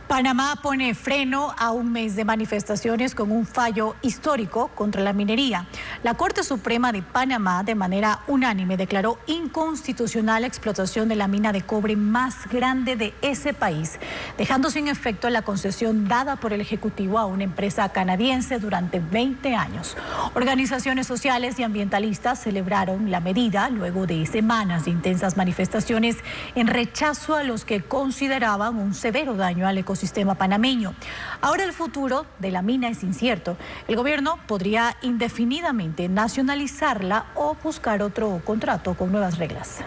Panamá pone freno a un mes de manifestaciones con un fallo histórico contra la minería. La Corte Suprema de Panamá, de manera unánime, declaró inconstitucional la explotación de la mina de cobre más grande de ese país, dejando sin efecto la concesión dada por el Ejecutivo a una empresa canadiense durante 20 años. Organizaciones sociales y ambientalistas celebraron la medida luego de semanas de intensas manifestaciones en rechazo a los que consideraban un severo daño al ecosistema panameño. Ahora el futuro de la mina es incierto. El gobierno podría indefinidamente nacionalizarla o buscar otro contrato con nuevas reglas.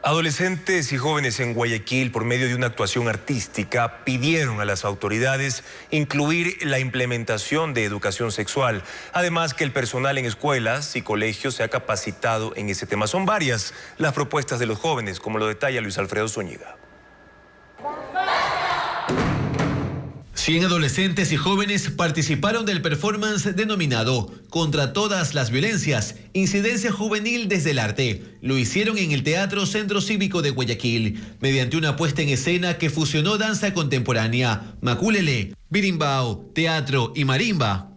Adolescentes y jóvenes en Guayaquil, por medio de una actuación artística, pidieron a las autoridades incluir la implementación de educación sexual. Además, que el personal en escuelas y colegios sea capacitado en ese tema. Son varias las propuestas de los jóvenes, como lo detalla Luis Alfredo Zúñiga. 100 adolescentes y jóvenes participaron del performance denominado Contra todas las violencias, incidencia juvenil desde el arte. Lo hicieron en el Teatro Centro Cívico de Guayaquil, mediante una puesta en escena que fusionó danza contemporánea, maculelé, birimbao, teatro y marimba.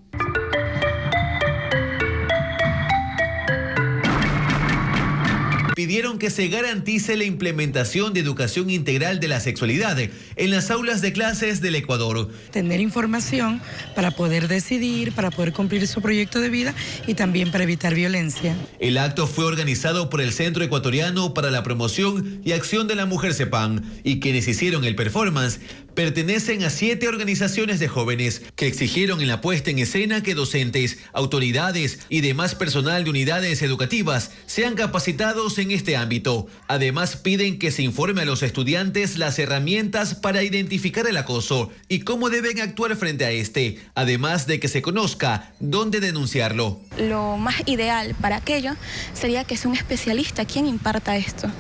Pidieron que se garantice la implementación de educación integral de la sexualidad en las aulas de clases del Ecuador. Tener información para poder decidir, para poder cumplir su proyecto de vida y también para evitar violencia. El acto fue organizado por el Centro Ecuatoriano para la Promoción y Acción de la Mujer CEPAN, y quienes hicieron el performance pertenecen a 7 organizaciones de jóvenes que exigieron en la puesta en escena que docentes, autoridades y demás personal de unidades educativas sean capacitados en este ámbito. Además, piden que se informe a los estudiantes las herramientas para identificar el acoso y cómo deben actuar frente a este, además de que se conozca dónde denunciarlo. Lo más ideal para aquello sería que sea un especialista quien imparta esto,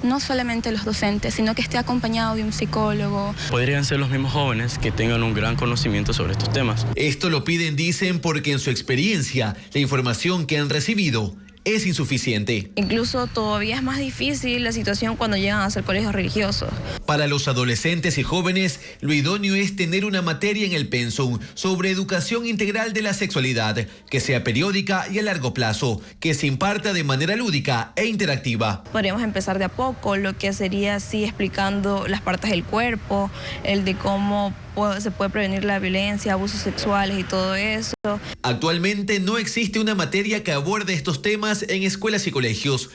no solamente los docentes, sino que esté acompañado de un psicólogo. Podrían ser los mismos jóvenes que tengan un gran conocimiento sobre estos temas. Esto lo piden, dicen, porque en su experiencia, la información que han recibido es insuficiente. Incluso todavía es más difícil la situación cuando llegan a ser colegios religiosos. Para los adolescentes y jóvenes, lo idóneo es tener una materia en el pensum sobre educación integral de la sexualidad, que sea periódica y a largo plazo, que se imparta de manera lúdica e interactiva. Podríamos empezar de a poco, lo que sería así explicando las partes del cuerpo, el de cómo se puede prevenir la violencia, abusos sexuales y todo eso. Actualmente no existe una materia que aborde estos temas en escuelas y colegios.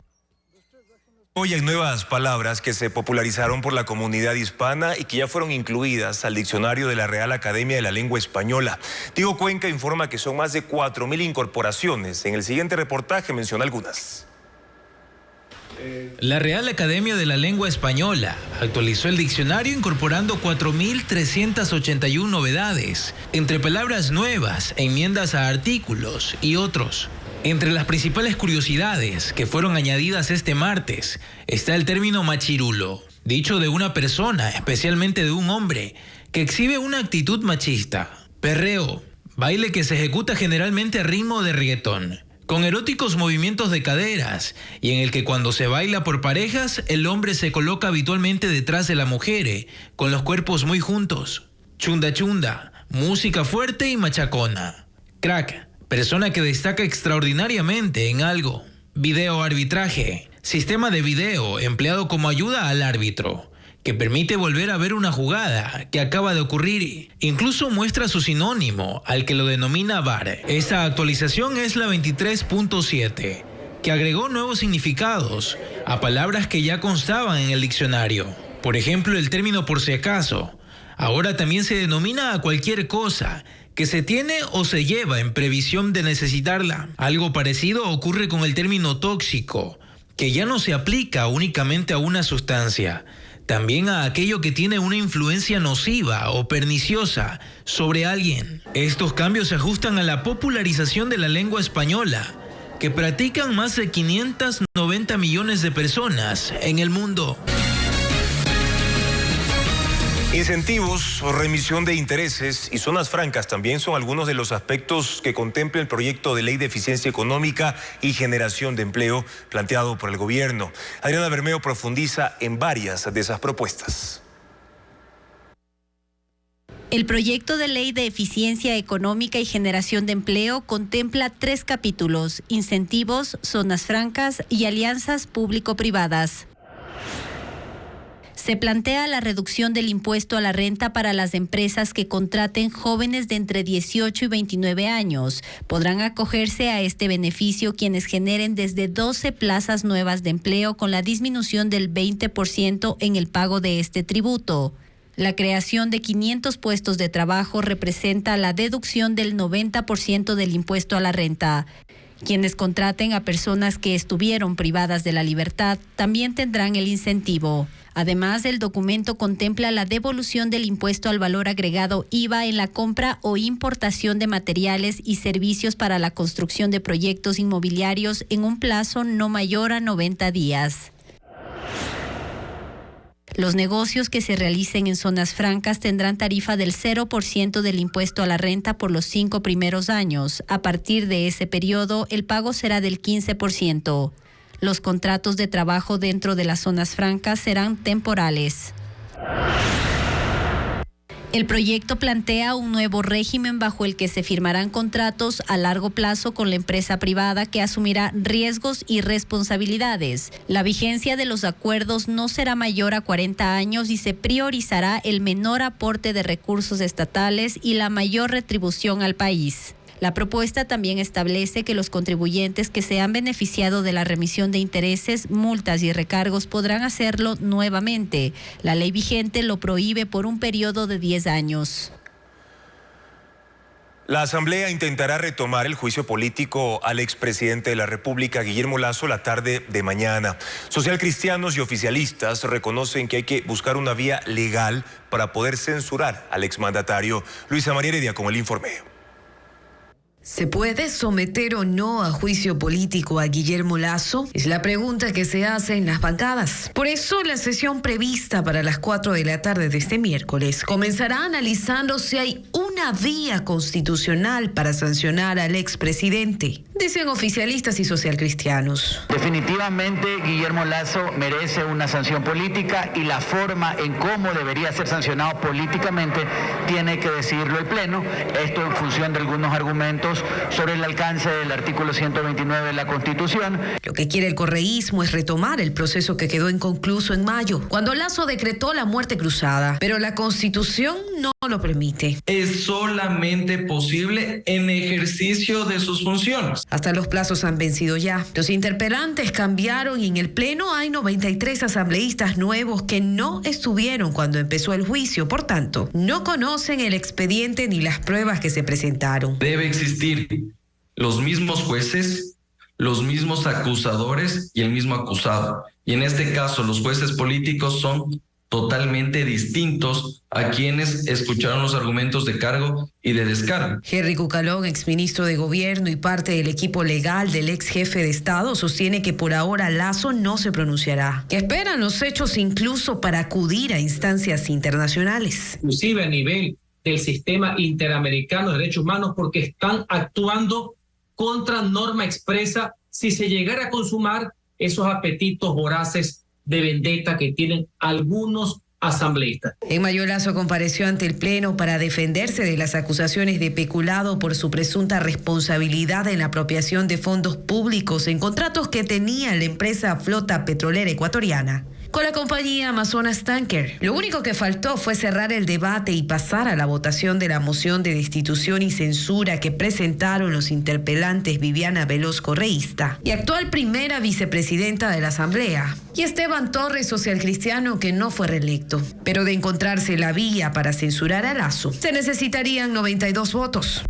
Hoy hay nuevas palabras que se popularizaron por la comunidad hispana y que ya fueron incluidas al diccionario de la Real Academia de la Lengua Española. Diego Cuenca informa que son más de 4.000 incorporaciones. En el siguiente reportaje menciona algunas. La Real Academia de la Lengua Española actualizó el diccionario incorporando 4.381 novedades, entre palabras nuevas, enmiendas a artículos y otros. Entre las principales curiosidades que fueron añadidas este martes está el término machirulo, dicho de una persona, especialmente de un hombre, que exhibe una actitud machista. Perreo, baile que se ejecuta generalmente a ritmo de reggaetón, con eróticos movimientos de caderas, y en el que cuando se baila por parejas, el hombre se coloca habitualmente detrás de la mujer, con los cuerpos muy juntos. Chunda chunda, música fuerte y machacona. Crack, persona que destaca extraordinariamente en algo. Video arbitraje, sistema de video empleado como ayuda al árbitro, que permite volver a ver una jugada que acaba de ocurrir. Incluso muestra su sinónimo, al que lo denomina VAR. Esta actualización es la 23.7, que agregó nuevos significados a palabras que ya constaban en el diccionario. Por ejemplo, el término por si acaso. Ahora también se denomina a cualquier cosa que se tiene o se lleva en previsión de necesitarla. Algo parecido ocurre con el término tóxico, que ya no se aplica únicamente a una sustancia, también a aquello que tiene una influencia nociva o perniciosa sobre alguien. Estos cambios se ajustan a la popularización de la lengua española, que practican más de 590 millones de personas en el mundo. Incentivos o remisión de intereses y zonas francas también son algunos de los aspectos que contempla el proyecto de ley de eficiencia económica y generación de empleo planteado por el gobierno. Adriana Bermeo profundiza en varias de esas propuestas. El proyecto de ley de eficiencia económica y generación de empleo contempla 3 capítulos: incentivos, zonas francas y alianzas público-privadas. Se plantea la reducción del impuesto a la renta para las empresas que contraten jóvenes de entre 18 y 29 años. Podrán acogerse a este beneficio quienes generen desde 12 plazas nuevas de empleo, con la disminución del 20% en el pago de este tributo. La creación de 500 puestos de trabajo representa la deducción del 90% del impuesto a la renta. Quienes contraten a personas que estuvieron privadas de la libertad también tendrán el incentivo. Además, el documento contempla la devolución del impuesto al valor agregado IVA en la compra o importación de materiales y servicios para la construcción de proyectos inmobiliarios en un plazo no mayor a 90 días. Los negocios que se realicen en zonas francas tendrán tarifa del 0% del impuesto a la renta por los 5 primeros años. A partir de ese periodo, el pago será del 15%. Los contratos de trabajo dentro de las zonas francas serán temporales. El proyecto plantea un nuevo régimen bajo el que se firmarán contratos a largo plazo con la empresa privada, que asumirá riesgos y responsabilidades. La vigencia de los acuerdos no será mayor a 40 años y se priorizará el menor aporte de recursos estatales y la mayor retribución al país. La propuesta también establece que los contribuyentes que se han beneficiado de la remisión de intereses, multas y recargos podrán hacerlo nuevamente. La ley vigente lo prohíbe por un periodo de 10 años. La Asamblea intentará retomar el juicio político al expresidente de la República, Guillermo Lasso, la tarde de mañana. Socialcristianos y oficialistas reconocen que hay que buscar una vía legal para poder censurar al exmandatario. Luisa María Heredia con el informe. ¿Se puede someter o no a juicio político a Guillermo Lasso? Es la pregunta que se hace en las bancadas. Por eso, la sesión prevista para las 4 de la tarde de este miércoles comenzará analizando si hay una vía constitucional para sancionar al expresidente, dicen oficialistas y socialcristianos. Definitivamente, Guillermo Lasso merece una sanción política y la forma en cómo debería ser sancionado políticamente tiene que decidirlo el Pleno. Esto en función de algunos argumentos sobre el alcance del artículo 129 de la Constitución. Lo que quiere el correísmo es retomar el proceso que quedó inconcluso en mayo, cuando Lasso decretó la muerte cruzada, pero la Constitución no lo permite. Es solamente posible en ejercicio de sus funciones. Hasta los plazos han vencido ya. Los interpelantes cambiaron y en el Pleno hay 93 asambleístas nuevos que no estuvieron cuando empezó el juicio. Por tanto, no conocen el expediente ni las pruebas que se presentaron. Debe existir los mismos jueces, los mismos acusadores y el mismo acusado. Y en este caso, los jueces políticos son totalmente distintos a quienes escucharon los argumentos de cargo y de descargo. Henry Cucalón, exministro de Gobierno y parte del equipo legal del ex jefe de Estado, sostiene que por ahora Lasso no se pronunciará, que esperan los hechos incluso para acudir a instancias internacionales. Inclusive a nivel del sistema interamericano de derechos humanos, porque están actuando contra norma expresa si se llegara a consumar esos apetitos voraces de vendetta que tienen algunos asambleístas. En mayo, Lasso compareció ante el Pleno para defenderse de las acusaciones de peculado por su presunta responsabilidad en la apropiación de fondos públicos en contratos que tenía la empresa Flota Petrolera Ecuatoriana con la compañía Amazonas Tanker. Lo único que faltó fue cerrar el debate y pasar a la votación de la moción de destitución y censura que presentaron los interpelantes Viviana Veloz, correísta, y actual primera vicepresidenta de la Asamblea, y Esteban Torres, socialcristiano, que no fue reelecto. Pero de encontrarse la vía para censurar a Lasso, se necesitarían 92 votos.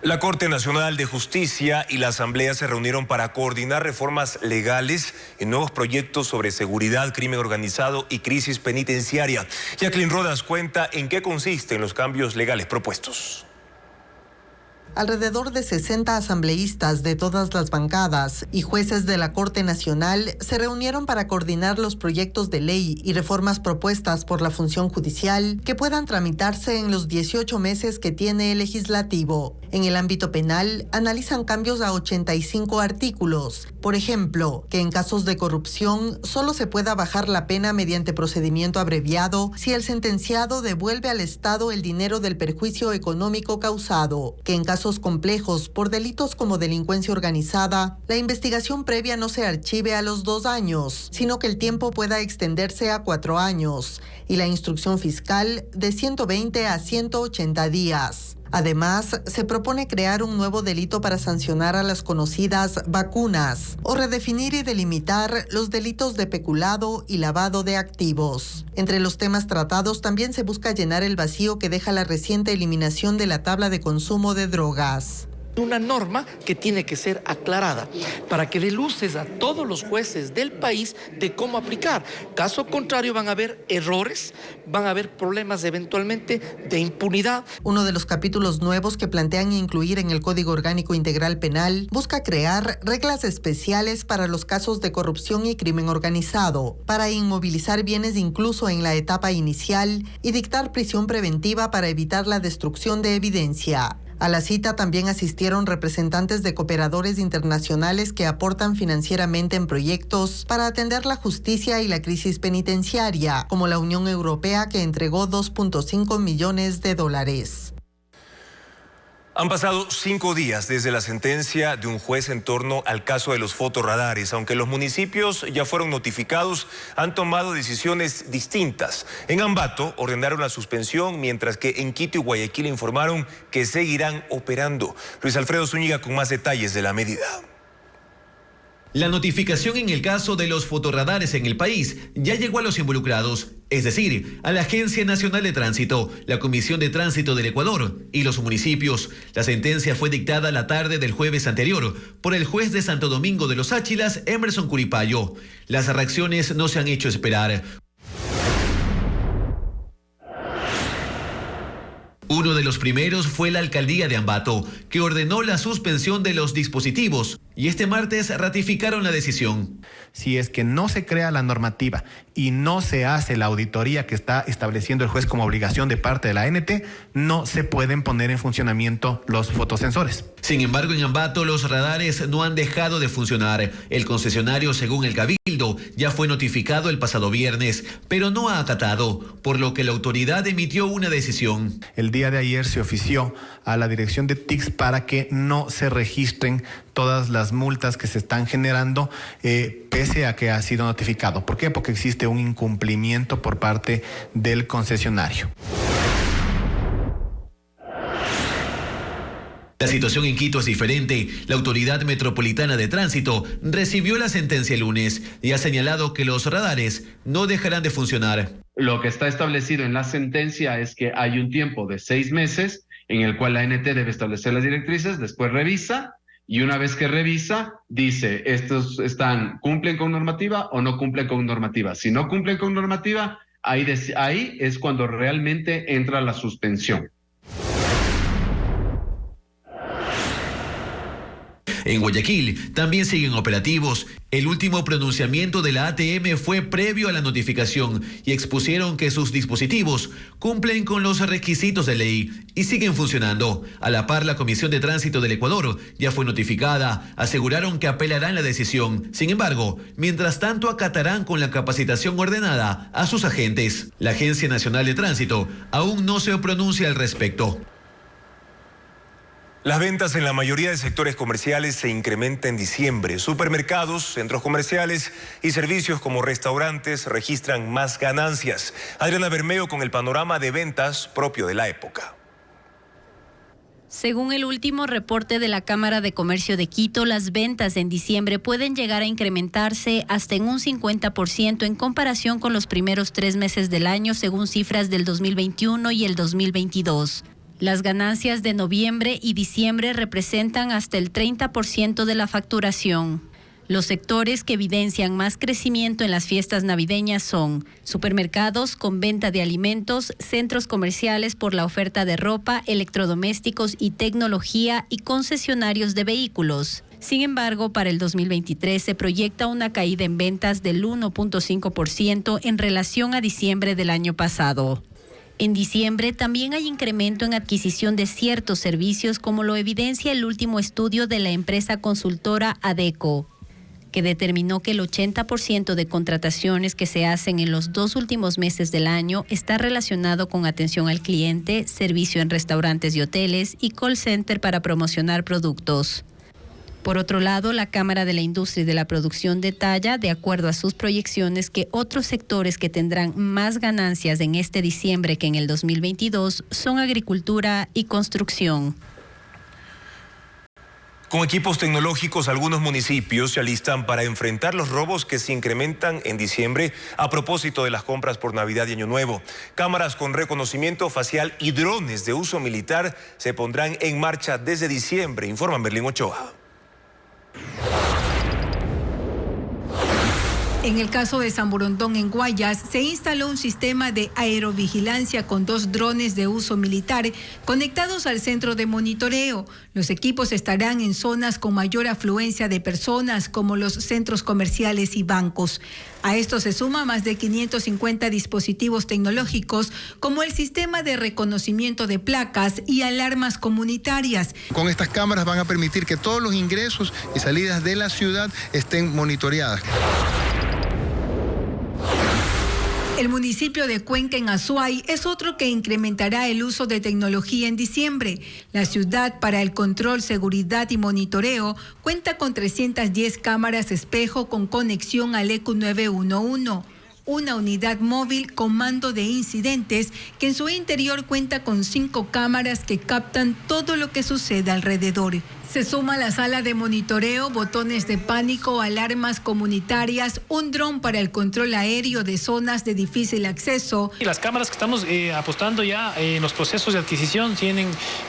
La Corte Nacional de Justicia y la Asamblea se reunieron para coordinar reformas legales en nuevos proyectos sobre seguridad, crimen organizado y crisis penitenciaria. Jacqueline Rodas cuenta en qué consisten los cambios legales propuestos. Alrededor de 60 asambleístas de todas las bancadas y jueces de la Corte Nacional se reunieron para coordinar los proyectos de ley y reformas propuestas por la función judicial que puedan tramitarse en los 18 meses que tiene el legislativo. En el ámbito penal, analizan cambios a 85 artículos. Por ejemplo, que en casos de corrupción solo se pueda bajar la pena mediante procedimiento abreviado si el sentenciado devuelve al Estado el dinero del perjuicio económico causado. Que en casos complejos por delitos como delincuencia organizada, la investigación previa no se archive a los 2 años, sino que el tiempo pueda extenderse a 4 años y la instrucción fiscal de 120 a 180 días. Además, se propone crear un nuevo delito para sancionar a las conocidas vacunas o redefinir y delimitar los delitos de peculado y lavado de activos. Entre los temas tratados también se busca llenar el vacío que deja la reciente eliminación de la tabla de consumo de drogas. Una norma que tiene que ser aclarada para que dé luces a todos los jueces del país de cómo aplicar. Caso contrario, van a haber errores, van a haber problemas eventualmente de impunidad. Uno de los capítulos nuevos que plantean incluir en el Código Orgánico Integral Penal busca crear reglas especiales para los casos de corrupción y crimen organizado, para inmovilizar bienes incluso en la etapa inicial y dictar prisión preventiva para evitar la destrucción de evidencia. A la cita también asistieron representantes de cooperadores internacionales que aportan financieramente en proyectos para atender la justicia y la crisis penitenciaria, como la Unión Europea, que entregó $2.5 millones. Han pasado 5 días desde la sentencia de un juez en torno al caso de los fotorradares. Aunque los municipios ya fueron notificados, han tomado decisiones distintas. En Ambato ordenaron la suspensión, mientras que en Quito y Guayaquil informaron que seguirán operando. Luis Alfredo Zúñiga con más detalles de la medida. La notificación en el caso de los fotorradares en el país ya llegó a los involucrados, es decir, a la Agencia Nacional de Tránsito, la Comisión de Tránsito del Ecuador y los municipios. La sentencia fue dictada la tarde del jueves anterior por el juez de Santo Domingo de los Áchilas, Emerson Curipayo. Las reacciones no se han hecho esperar. Uno de los primeros fue la alcaldía de Ambato, que ordenó la suspensión de los dispositivos y este martes ratificaron la decisión. Si es que no se crea la normativa y no se hace la auditoría que está estableciendo el juez como obligación de parte de la ANT, no se pueden poner en funcionamiento los fotosensores. Sin embargo, en Ambato los radares no han dejado de funcionar. El concesionario, según el Cabildo, ya fue notificado el pasado viernes, pero no ha acatado, por lo que la autoridad emitió una decisión. El día de ayer se ofició a la dirección de TICS para que no se registren todas las multas que se están generando, pese a que ha sido notificado. ¿Por qué? Porque existe un incumplimiento por parte del concesionario. La situación en Quito es diferente. La Autoridad Metropolitana de Tránsito recibió la sentencia el lunes y ha señalado que los radares no dejarán de funcionar. Lo que está establecido en la sentencia es que hay un tiempo de 6 meses en el cual la ANT debe establecer las directrices, después revisa y una vez que revisa dice estos cumplen con normativa o no cumplen con normativa. Si no cumplen con normativa, ahí es cuando realmente entra la suspensión. En Guayaquil también siguen operativos. El último pronunciamiento de la ATM fue previo a la notificación y expusieron que sus dispositivos cumplen con los requisitos de ley y siguen funcionando. A la par, la Comisión de Tránsito del Ecuador ya fue notificada. Aseguraron que apelarán la decisión. Sin embargo, mientras tanto acatarán con la capacitación ordenada a sus agentes. La Agencia Nacional de Tránsito aún no se pronuncia al respecto. Las ventas en la mayoría de sectores comerciales se incrementan en diciembre. Supermercados, centros comerciales y servicios como restaurantes registran más ganancias. Adriana Bermeo con el panorama de ventas propio de la época. Según el último reporte de la Cámara de Comercio de Quito, las ventas en diciembre pueden llegar a incrementarse hasta en un 50% en comparación con los primeros 3 meses del año, según cifras del 2021 y el 2022. Las ganancias de noviembre y diciembre representan hasta el 30% de la facturación. Los sectores que evidencian más crecimiento en las fiestas navideñas son supermercados con venta de alimentos, centros comerciales por la oferta de ropa, electrodomésticos y tecnología y concesionarios de vehículos. Sin embargo, para el 2023 se proyecta una caída en ventas del 1.5% en relación a diciembre del año pasado. En diciembre también hay incremento en adquisición de ciertos servicios, como lo evidencia el último estudio de la empresa consultora ADECO, que determinó que el 80% de contrataciones que se hacen en los 2 últimos meses del año está relacionado con atención al cliente, servicio en restaurantes y hoteles y call center para promocionar productos. Por otro lado, la Cámara de la Industria y de la Producción detalla, de acuerdo a sus proyecciones, que otros sectores que tendrán más ganancias en este diciembre que en el 2022 son agricultura y construcción. Con equipos tecnológicos, algunos municipios se alistan para enfrentar los robos que se incrementan en diciembre a propósito de las compras por Navidad y Año Nuevo. Cámaras con reconocimiento facial y drones de uso militar se pondrán en marcha desde diciembre, informa Berlín Ochoa. En el caso de San Borondón, en Guayas, se instaló un sistema de aerovigilancia con 2 drones de uso militar conectados al centro de monitoreo. Los equipos estarán en zonas con mayor afluencia de personas, como los centros comerciales y bancos. A esto se suma más de 550 dispositivos tecnológicos, como el sistema de reconocimiento de placas y alarmas comunitarias. Con estas cámaras van a permitir que todos los ingresos y salidas de la ciudad estén monitoreadas. El municipio de Cuenca, en Azuay, es otro que incrementará el uso de tecnología en diciembre. La ciudad, para el control, seguridad y monitoreo, cuenta con 310 cámaras espejo con conexión al ECU 911. Una unidad móvil comando de incidentes que en su interior cuenta con 5 cámaras que captan todo lo que sucede alrededor. Se suma la sala de monitoreo, botones de pánico, alarmas comunitarias, un dron para el control aéreo de zonas de difícil acceso. Y las cámaras que estamos apostando ya en los procesos de adquisición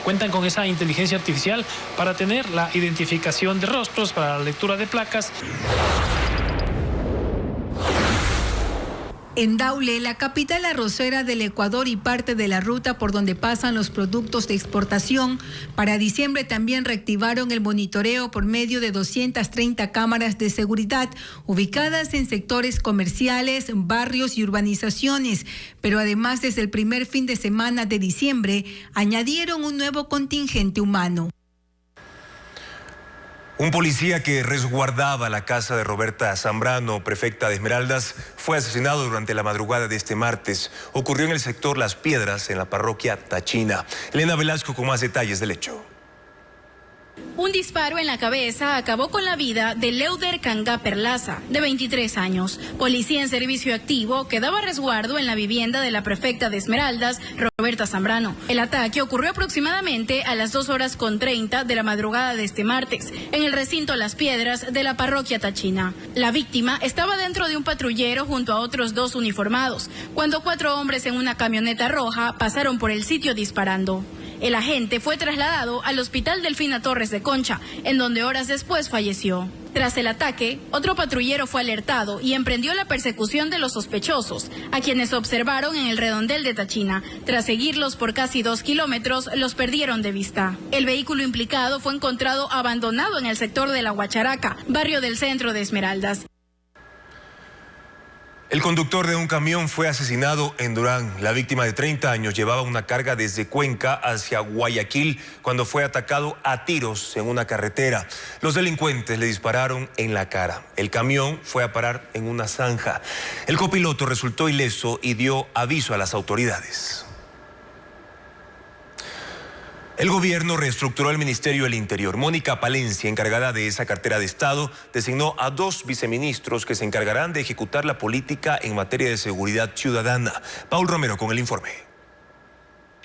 cuentan con esa inteligencia artificial para tener la identificación de rostros, para la lectura de placas. En Daule, la capital arrocera del Ecuador y parte de la ruta por donde pasan los productos de exportación, para diciembre también reactivaron el monitoreo por medio de 230 cámaras de seguridad ubicadas en sectores comerciales, barrios y urbanizaciones. Pero además, desde el primer fin de semana de diciembre, añadieron un nuevo contingente humano. Un policía que resguardaba la casa de Roberta Zambrano, prefecta de Esmeraldas, fue asesinado durante la madrugada de este martes. Ocurrió en el sector Las Piedras, en la parroquia Tachina. Elena Velasco con más detalles del hecho. Un disparo en la cabeza acabó con la vida de Leuder Cangá Perlaza, de 23 años, policía en servicio activo que daba resguardo en la vivienda de la prefecta de Esmeraldas, Roberta Zambrano. El ataque ocurrió aproximadamente a las 2:30 de la madrugada de este martes, en el recinto Las Piedras de la parroquia Tachina. La víctima estaba dentro de un patrullero junto a otros 2 uniformados, cuando 4 hombres en una camioneta roja pasaron por el sitio disparando. El agente fue trasladado al Hospital Delfina Torres de Concha, en donde horas después falleció. Tras el ataque, otro patrullero fue alertado y emprendió la persecución de los sospechosos, a quienes observaron en el redondel de Tachina. Tras seguirlos por casi 2 kilómetros, los perdieron de vista. El vehículo implicado fue encontrado abandonado en el sector de La Huacharaca, barrio del centro de Esmeraldas. El conductor de un camión fue asesinado en Durán. La víctima de 30 años llevaba una carga desde Cuenca hacia Guayaquil cuando fue atacado a tiros en una carretera. Los delincuentes le dispararon en la cara. El camión fue a parar en una zanja. El copiloto resultó ileso y dio aviso a las autoridades. El gobierno reestructuró el Ministerio del Interior. Mónica Palencia, encargada de esa cartera de Estado, designó a 2 viceministros que se encargarán de ejecutar la política en materia de seguridad ciudadana. Paul Romero con el informe.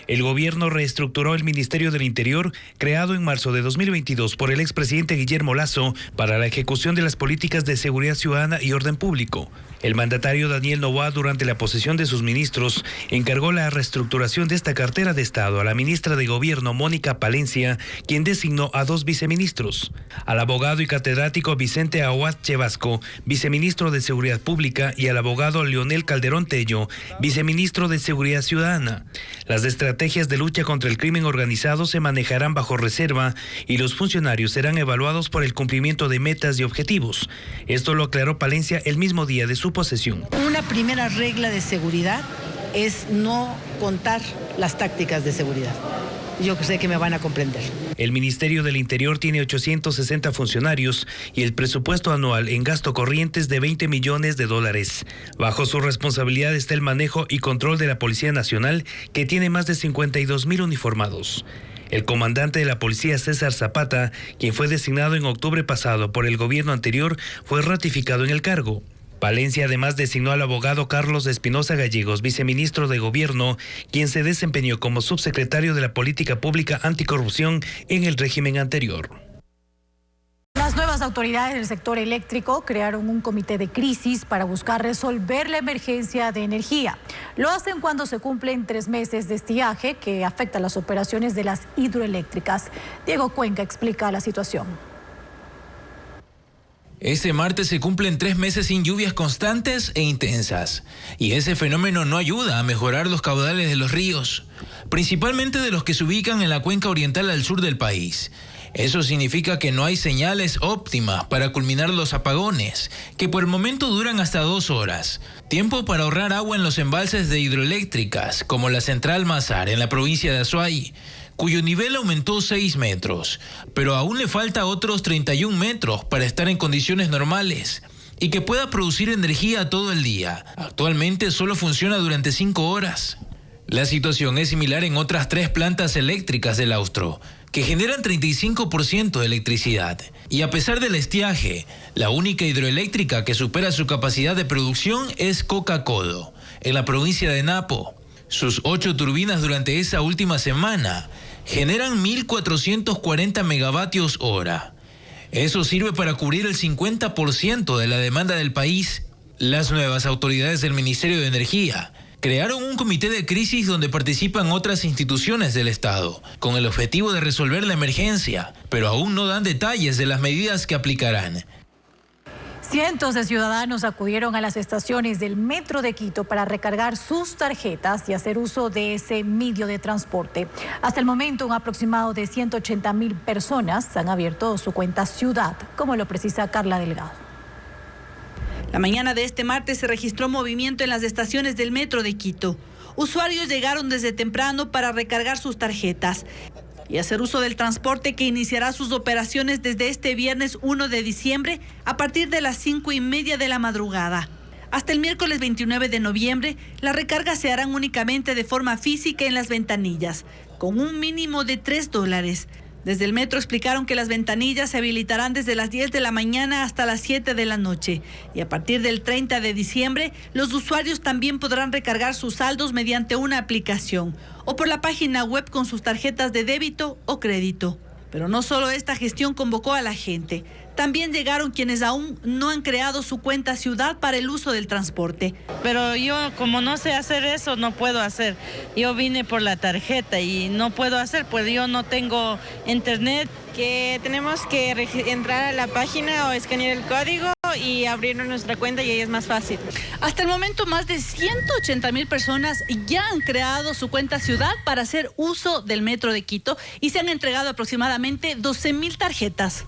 El gobierno reestructuró el Ministerio del Interior, creado en marzo de 2022 por el expresidente Guillermo Lasso para la ejecución de las políticas de seguridad ciudadana y orden público. El mandatario Daniel Noboa, durante la posesión de sus ministros, encargó la reestructuración de esta cartera de Estado a la ministra de Gobierno, Mónica Palencia, quien designó a 2 viceministros. Al abogado y catedrático Vicente Ahuad Chevasco, viceministro de Seguridad Pública, y al abogado Leonel Calderón Tello, viceministro de Seguridad Ciudadana. Las estrategias de lucha contra el crimen organizado se manejarán bajo reserva y los funcionarios serán evaluados por el cumplimiento de metas y objetivos. Esto lo aclaró Palencia el mismo día de su posesión. Una primera regla de seguridad es no contar las tácticas de seguridad. Yo sé que me van a comprender. El Ministerio del Interior tiene 860 funcionarios y el presupuesto anual en gasto corriente es de $20 millones. Bajo su responsabilidad está el manejo y control de la Policía Nacional, que tiene más de 52,000 uniformados. El comandante de la policía, César Zapata, quien fue designado en octubre pasado por el gobierno anterior, fue ratificado en el cargo. Palencia además designó al abogado Carlos Espinosa Gallegos, viceministro de Gobierno, quien se desempeñó como subsecretario de la Política Pública Anticorrupción en el régimen anterior. Las nuevas autoridades del sector eléctrico crearon un comité de crisis para buscar resolver la emergencia de energía. Lo hacen cuando se cumplen 3 meses de estiaje que afecta las operaciones de las hidroeléctricas. Diego Cuenca explica la situación. Este martes se cumplen 3 meses sin lluvias constantes e intensas, y ese fenómeno no ayuda a mejorar los caudales de los ríos, principalmente de los que se ubican en la cuenca oriental al sur del país. Eso significa que no hay señales óptimas para culminar los apagones, que por el momento duran hasta 2 horas. Tiempo para ahorrar agua en los embalses de hidroeléctricas, como la Central Mazar en la provincia de Azuay, cuyo nivel aumentó 6 metros, pero aún le falta otros 31 metros para estar en condiciones normales y que pueda producir energía todo el día. Actualmente solo funciona durante 5 horas. La situación es similar en otras 3 plantas eléctricas del Austro, que generan 35% de electricidad. Y a pesar del estiaje, la única hidroeléctrica que supera su capacidad de producción es Coca-Codo, en la provincia de Napo. Sus 8 turbinas durante esa última semana generan 1.440 megavatios hora. Eso sirve para cubrir el 50% de la demanda del país. Las nuevas autoridades del Ministerio de Energía crearon un comité de crisis donde participan otras instituciones del Estado, con el objetivo de resolver la emergencia, pero aún no dan detalles de las medidas que aplicarán. Cientos de ciudadanos acudieron a las estaciones del Metro de Quito para recargar sus tarjetas y hacer uso de ese medio de transporte. Hasta el momento, un aproximado de 180.000 personas han abierto su cuenta Ciudad, como lo precisa Carla Delgado. La mañana de este martes se registró movimiento en las estaciones del Metro de Quito. Usuarios llegaron desde temprano para recargar sus tarjetas y hacer uso del transporte que iniciará sus operaciones desde este viernes 1 de diciembre a partir de las 5:30 de la madrugada. Hasta el miércoles 29 de noviembre, las recargas se harán únicamente de forma física en las ventanillas, con un mínimo de $3. Desde el metro explicaron que las ventanillas se habilitarán desde las 10 de la mañana hasta las 7 de la noche. Y a partir del 30 de diciembre, los usuarios también podrán recargar sus saldos mediante una aplicación o por la página web con sus tarjetas de débito o crédito. Pero no solo esta gestión convocó a la gente. También llegaron quienes aún no han creado su cuenta Ciudad para el uso del transporte. Pero yo, como no sé hacer eso, no puedo hacer. Yo vine por la tarjeta y no puedo hacer, pues yo no tengo internet. Que tenemos que entrar a la página o escanear el código y abrir nuestra cuenta y ahí es más fácil. Hasta el momento, más de 180.000 personas ya han creado su cuenta Ciudad para hacer uso del Metro de Quito y se han entregado aproximadamente 12.000 tarjetas.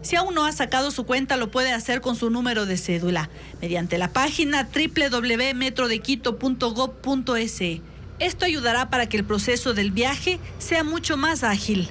Si aún no ha sacado su cuenta, lo puede hacer con su número de cédula, mediante la página www.metrodequito.gov.es. Esto ayudará para que el proceso del viaje sea mucho más ágil.